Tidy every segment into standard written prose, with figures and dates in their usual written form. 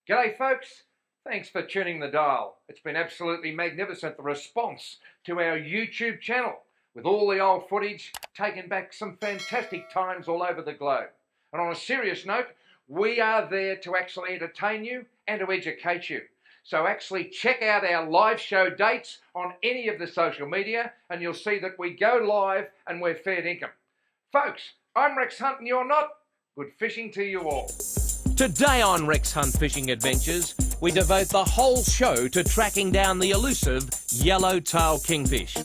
G'day folks, thanks for tuning the dial. It's been absolutely magnificent, the response to our YouTube channel, with all the old footage taking back some fantastic times all over the globe. And on a serious note, we are there to actually entertain you and to educate you. So actually check out our live show dates on any of the social media and you'll see that we go live and we're fair income. Folks, I'm Rex Hunt and you're not. Good fishing to you all. Today on Rex Hunt Fishing Adventures, we devote the whole show to tracking down the elusive yellow-tailed kingfish.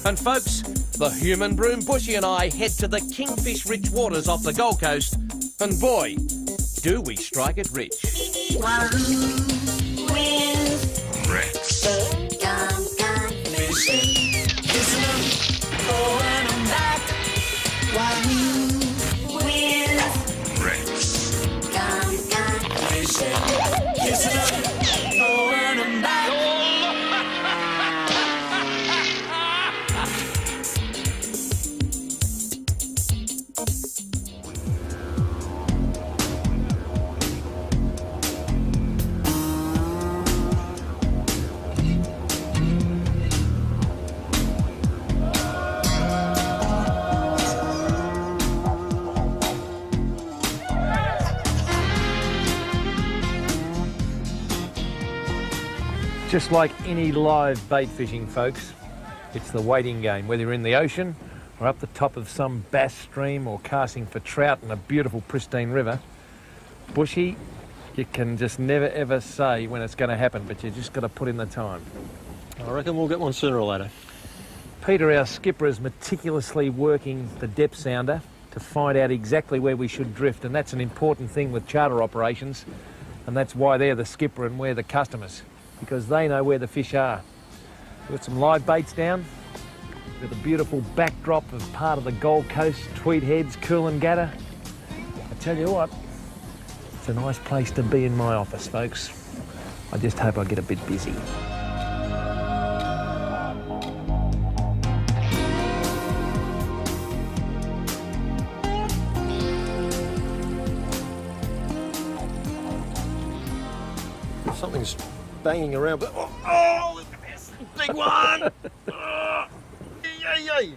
And folks, the human broom Bushy and I head to the kingfish-rich waters off the Gold Coast, and boy, do we strike it rich. Wahoo with Rex. Gone fishing. Listen up, forward and back. Wahoo with Rex. Gone fishing. Listen up, forward and back. Just like any live bait fishing, folks, it's the waiting game. Whether you're in the ocean or up the top of some bass stream or casting for trout in a beautiful pristine river, Bushy, you can just never ever say when it's going to happen, but you just got to put in the time. I reckon we'll get one sooner or later. Peter, our skipper, is meticulously working the depth sounder to find out exactly where we should drift, and that's an important thing with charter operations, and that's why they're the skipper and we're the customers, because they know where the fish are. We've got some live baits down. We've got the beautiful backdrop of part of the Gold Coast, Tweed Heads, Coolangatta. I tell you what, it's a nice place to be in my office, folks. I just hope I get a bit busy. Something's banging around, but oh, look at this big one! Yay!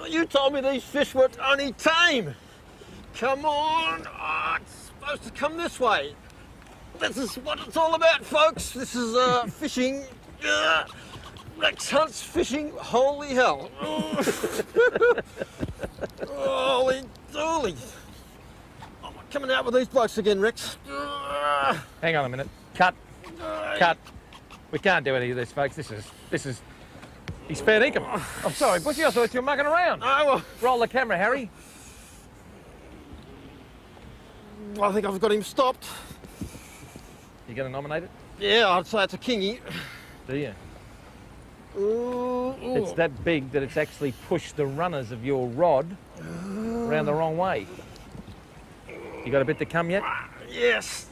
You told me these fish were only tame. Come on! Oh, it's supposed to come this way. This is what it's all about, folks. This is fishing. Rex Hunt's fishing. Holy hell! Holy dooly! I'm coming out with these blokes again, Rex. Hang on a minute. Cut. We can't do any of this, folks. This is... He's fair income. I'm sorry, Bushy, I thought you were mucking around. Oh, well, Roll the camera, Harry. I think I've got him stopped. You going to nominate it? Yeah, I'd say it's a kingy. Do you? Ooh. It's that big that it's actually pushed the runners of your rod around the wrong way. You got a bit to come yet? Yes.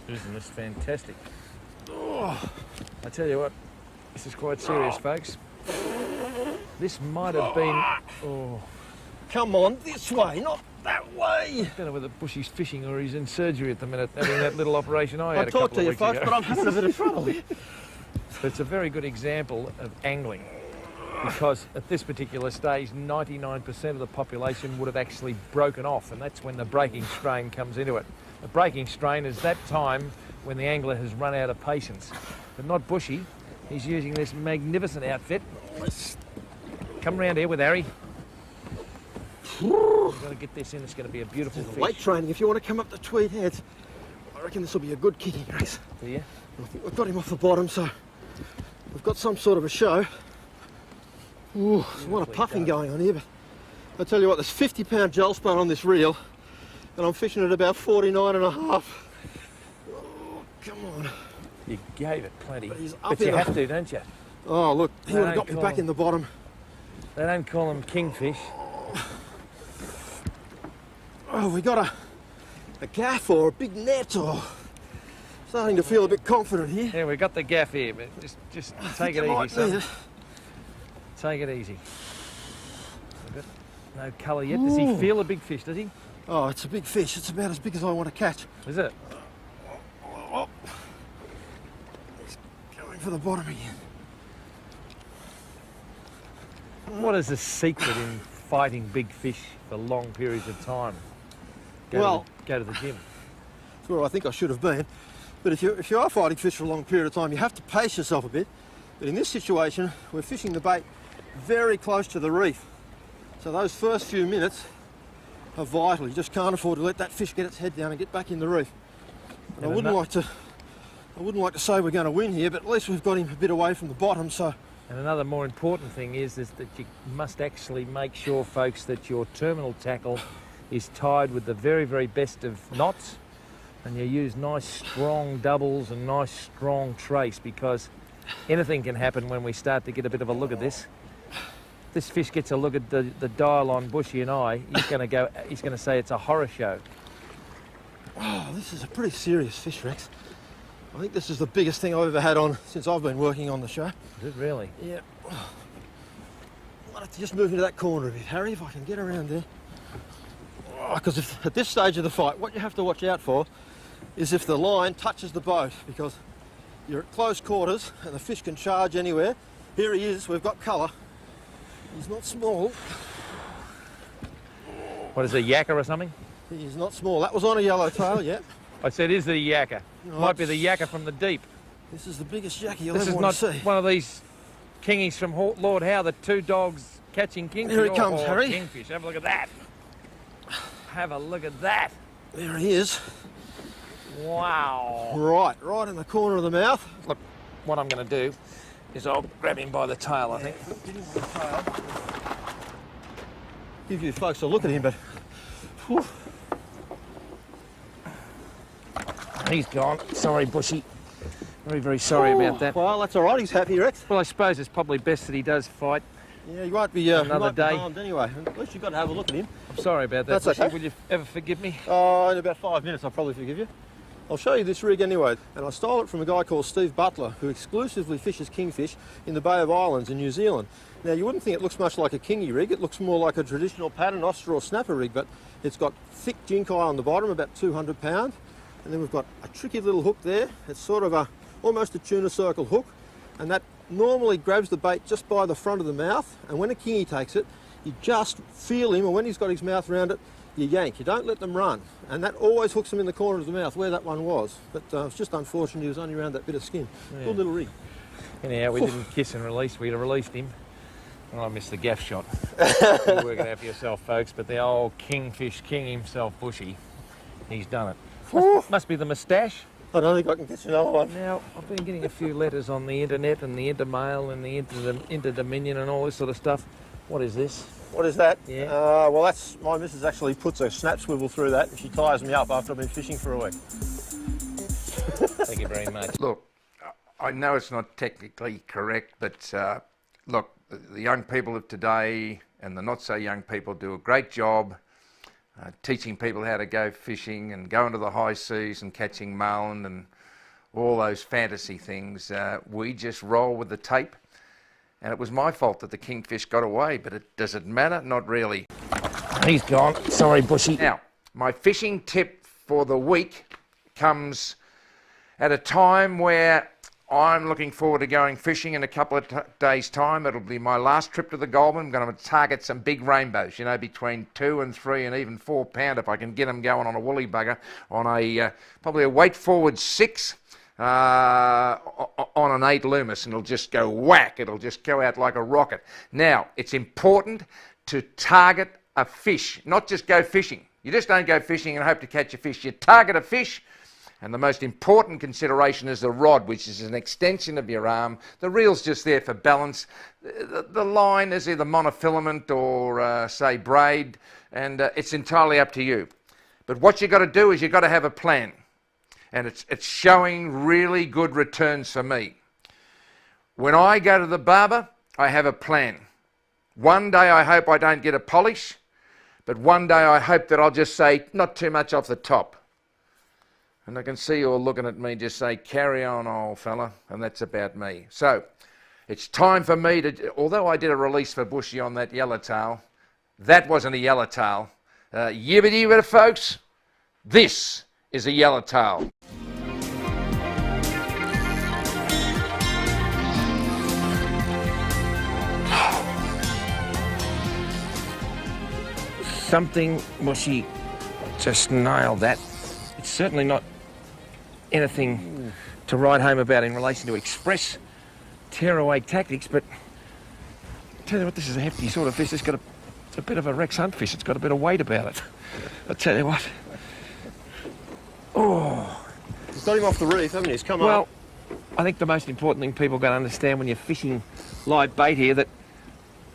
Isn't this fantastic? Oh, I tell you what, this is quite serious, folks. This might have been... Oh, Come on, this way, not that way. I don't know whether Bushy's fishing or he's in surgery at the minute, having that little operation I had I a talked couple to of you, weeks folks, ago. but I'm having a bit of trouble. But it's a very good example of angling, because at this particular stage, 99% of the population would have actually broken off, and that's when the breaking strain comes into it. The breaking strain is that time when the angler has run out of patience. But not Bushy. He's using this magnificent outfit. Come round here with Harry. We've got to get this in. It's going to be a beautiful fish. Weight training, if you want to come up the Tweed Heads, I reckon this will be a good kicking race. Do you? I think we've got him off the bottom, so we've got some sort of a show. Ooh, there's a lot of puffing going on here, but I tell you what, there's 50-pound gel spun on this reel, and I'm fishing at about 49 and a half. Oh, come on. You gave it plenty. But he's up But you in have to, don't you? Oh, look, he They would have don't got me call back in the bottom. They don't call them kingfish. Oh, we got a gaff or a big net, or starting to feel a bit confident here. Yeah, we got the gaff here, but just take it easy, son. Take it easy. We've got no colour yet. Does he feel a big fish, does he? Oh, it's a big fish. It's about as big as I want to catch. Is it? Oh, he's going for the bottom again. What is the secret in fighting big fish for long periods of time? Well, go to the gym. That's where I think I should have been. But if you are fighting fish for a long period of time, you have to pace yourself a bit. But in this situation, we're fishing the bait very close to the reef. So those first few minutes are vital. You just can't afford to let that fish get its head down and get back in the reef. And I wouldn't like to say we're going to win here, but at least we've got him a bit away from the bottom. So. And another more important thing is that you must actually make sure, folks, that your terminal tackle is tied with the very, very best of knots, and you use nice strong doubles and nice strong trace, because anything can happen when we start to get a bit of a look at this. This fish gets a look at the dial on Bushy and I, he's going to say it's a horror show. Oh, this is a pretty serious fish, Rex. I think this is the biggest thing I've ever had on since I've been working on the show. Is it really? Yeah. Might have to just move into that corner a bit, Harry, if I can get around there. Because at this stage of the fight, what you have to watch out for is if the line touches the boat, because you're at close quarters and the fish can charge anywhere. Here he is, we've got colour. He's not small. What is it, a yakka or something? He's not small. That was on a yellowtail, yeah. I said, is it a yakka? No, Might be the yakka from the deep. This is the biggest yakka you'll This ever is want not to see. one of these kingies from Lord Howe, the two dogs catching kingfish. Here he comes, or Harry. Kingfish. Have a look at that. Have a look at that. There he is. Wow. Right in the corner of the mouth. Look, what I'm going to do is I'll grab him by the tail, I think. Get him by the tail. Give you folks a look at him, but whew. He's gone. Sorry, Bushy. Very, very sorry about that. Well, that's all right. He's happy, Rex. Well, I suppose it's probably best that he does fight. Yeah, you won't be Another day. harmed anyway. At least you've got to have a look at him. I'm sorry about that, That's Bushy. okay. Will you ever forgive me? Oh, in about 5 minutes, I'll probably forgive you. I'll show you this rig anyway, and I stole it from a guy called Steve Butler, who exclusively fishes kingfish in the Bay of Islands in New Zealand. Now, you wouldn't think it looks much like a kingy rig. It looks more like a traditional pattern ostra or snapper rig, but it's got thick jinkai on the bottom, about 200 pound, and then we've got a tricky little hook there. It's sort of almost a tuna circle hook, and that normally grabs the bait just by the front of the mouth, and when a kingy takes it, you just feel him, or when he's got his mouth around it, you yank. You don't let them run, and that always hooks them in the corner of the mouth where that one was. But it's just unfortunate he was only around that bit of skin. Yeah. Good little rig. Anyhow, we didn't kiss and release. We'd have released him. Oh, I missed the gaff shot. You work it out for yourself, folks. But the old Kingfish King himself, Bushy, he's done it. Must be the moustache. I don't think I can get you another one. Now, I've been getting a few letters on the internet and the intermail and the interdominion and all this sort of stuff. What is this? What is that? Yeah. Well, that's my missus actually puts a snap swivel through that, and she ties me up after I've been fishing for a week. Thank you very much. Look, I know it's not technically correct, but look, the young people of today and the not so young people do a great job teaching people how to go fishing and go into the high seas and catching marlin and all those fantasy things. We just roll with the tape, and it was my fault that the kingfish got away, but does it matter? Not really. He's gone. Sorry, Bushy. Now, my fishing tip for the week comes at a time where I'm looking forward to going fishing in a couple of days' time. It'll be my last trip to the Goulburn. I'm going to target some big rainbows, you know, between 2 and 3 and even 4 pound if I can get them going on a woolly bugger on a probably a weight forward 6 on an 8 Loomis, and it'll just go whack. It'll just go out like a rocket. Now, it's important to target a fish, not just go fishing. You just don't go fishing and hope to catch a fish. You target a fish. And the most important consideration is the rod, which is an extension of your arm. The reel's just there for balance. The line is either monofilament or, say, braid, and it's entirely up to you. But what you've got to do is you've got to have a plan. And it's showing really good returns for me. When I go to the barber, I have a plan. One day I hope I don't get a polish, but one day I hope that I'll just say, not too much off the top. And I can see you all looking at me, just say, carry on, old fella, and that's about me. So, it's time for me to, although I did a release for Bushy on that yellowtail, that wasn't a yellowtail, Yibbity folks, this is a yellowtail. Something, Bushy, just nailed that. It's certainly not anything to write home about in relation to express tearaway tactics, but I tell you what, this is a hefty sort of fish. It's a bit of a Rex Hunt fish. It's got a bit of weight about it. I tell you what. Oh. You've got him off the reef, haven't you? He's come Well, up. I think the most important thing people got to understand when you're fishing live bait here, that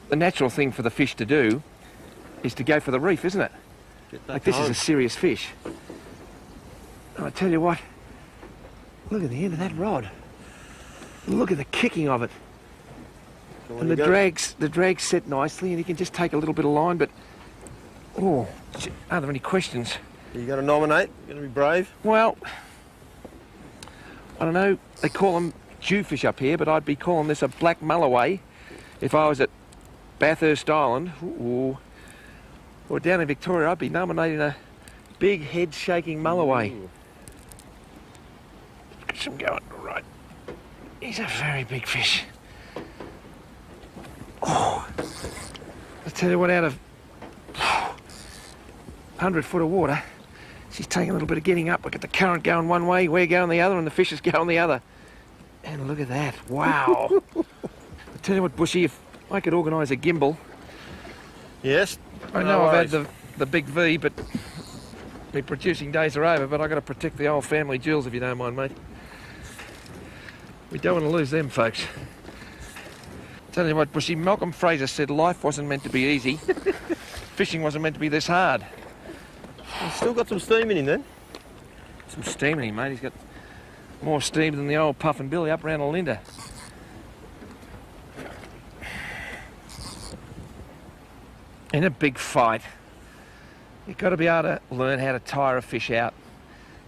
the natural thing for the fish to do is to go for the reef, isn't it? Like, this is a serious fish. And I tell you what, look at the end of that rod. Look at the kicking of it. And the drag's set nicely, and you can just take a little bit of line, but oh, are there any questions? Are you going to nominate? You're going to be brave? Well, I don't know, they call them jewfish up here, but I'd be calling this a black mulloway if I was at Bathurst Island. Ooh. Or down in Victoria, I'd be nominating a big head-shaking mulloway. Get some going, right. He's a very big fish. Oh, I tell you what, out of 100 foot of water, she's taking a little bit of getting up. Look at the current going one way, we're going the other, and the fish is going the other. And look at that, wow. I tell you what, Bushy, if I could organise a gimbal. Yes. I know I've had the big V, but my producing days are over, but I've got to protect the old family jewels, if you don't mind, mate. We don't want to lose them, folks. Tell you what, Bushy, Malcolm Fraser said life wasn't meant to be easy. Fishing wasn't meant to be this hard. He's still got some steam in him then. Some steam in him, mate. He's got more steam than the old Puffin Billy up around Olinda. In a big fight, you've got to be able to learn how to tire a fish out.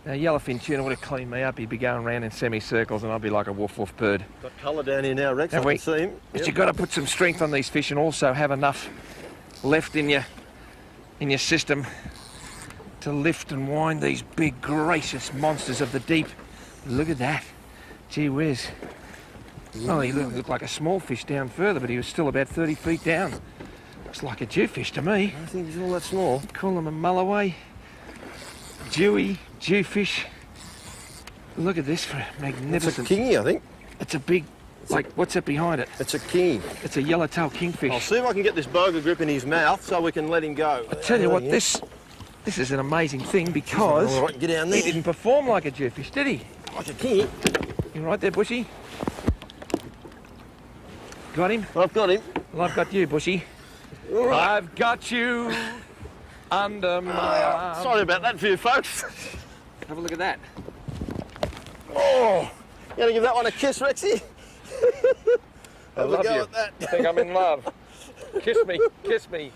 Now, yellowfin tuna would have cleaned me up. He'd be going around in semicircles and I'd be like a woof woof bird. Got colour down here now, Rex. I can see him. But you've got to put some strength on these fish and also have enough left in your system to lift and wind these big, gracious monsters of the deep. Look at that. Gee whiz. Well, he looked like a small fish down further, but he was still about 30 feet down. Looks like a jewfish to me. I think he's all that small. Call him a mulloway. Dewy, jewfish. Look at this for a magnificent... It's a kingy, I think. It's a big... Like, what's that behind it? It's a kingy. It's a yellowtail kingfish. I'll see if I can get this boga grip in his mouth so we can let him go. I tell you what, this is an amazing thing because All right, get down there. he didn't perform like a jewfish, did he? Like a kingy. You right there, Bushy? Got him? I've got him. Well, I've got you, Bushy. All right. I've got you under my arm. Sorry about that for you folks. Have a look at that. Oh, you gonna give that one a kiss, Rexy? I love you. At that. I think I'm in love. Kiss me, kiss me.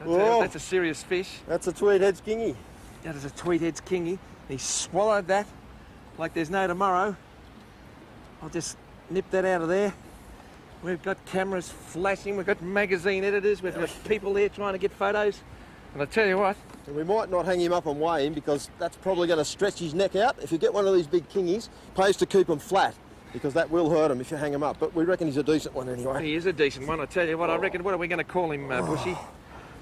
That's a serious fish. That's a tweed-head's kingy. That is a tweed-head's kingy. He swallowed that like there's no tomorrow. I'll just nip that out of there. We've got cameras flashing, we've got magazine editors, we've got people there trying to get photos. And I tell you what... And we might not hang him up and weigh him because that's probably going to stretch his neck out. If you get one of these big kingies, pays to keep them flat because that will hurt him if you hang him up. But we reckon he's a decent one anyway. He is a decent one, I tell you what. I reckon, what are we going to call him, Bushy?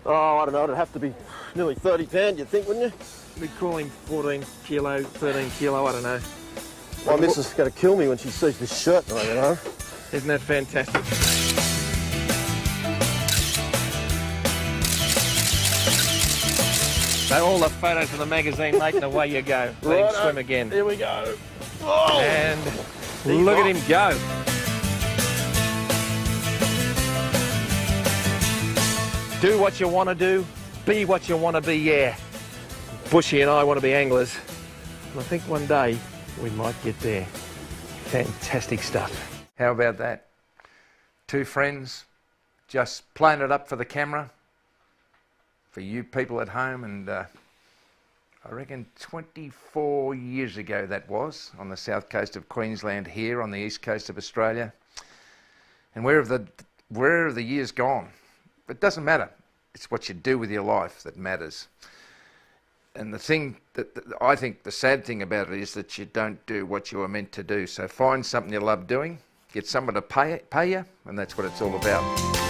Oh, I don't know, it'd have to be nearly 30 pound, you'd think, wouldn't you? We'd call him 14 kilo, 13 kilo, I don't know. My missus is going to kill me when she sees this shirt, though, you know. Isn't that fantastic? So all the photos of the magazine, mate, and away you go. Let him swim again. Here we go. Oh. And look at him go. Do what you want to do, be what you want to be, yeah. Bushy and I want to be anglers. And I think one day we might get there. Fantastic stuff. How about that? Two friends just playing it up for the camera, for you people at home, and I reckon 24 years ago that was, on the south coast of Queensland here on the east coast of Australia. And where have the years gone? It doesn't matter. It's what you do with your life that matters. And the thing that I think the sad thing about it is that you don't do what you were meant to do. So find something you love doing, get someone to pay you, and that's what it's all about.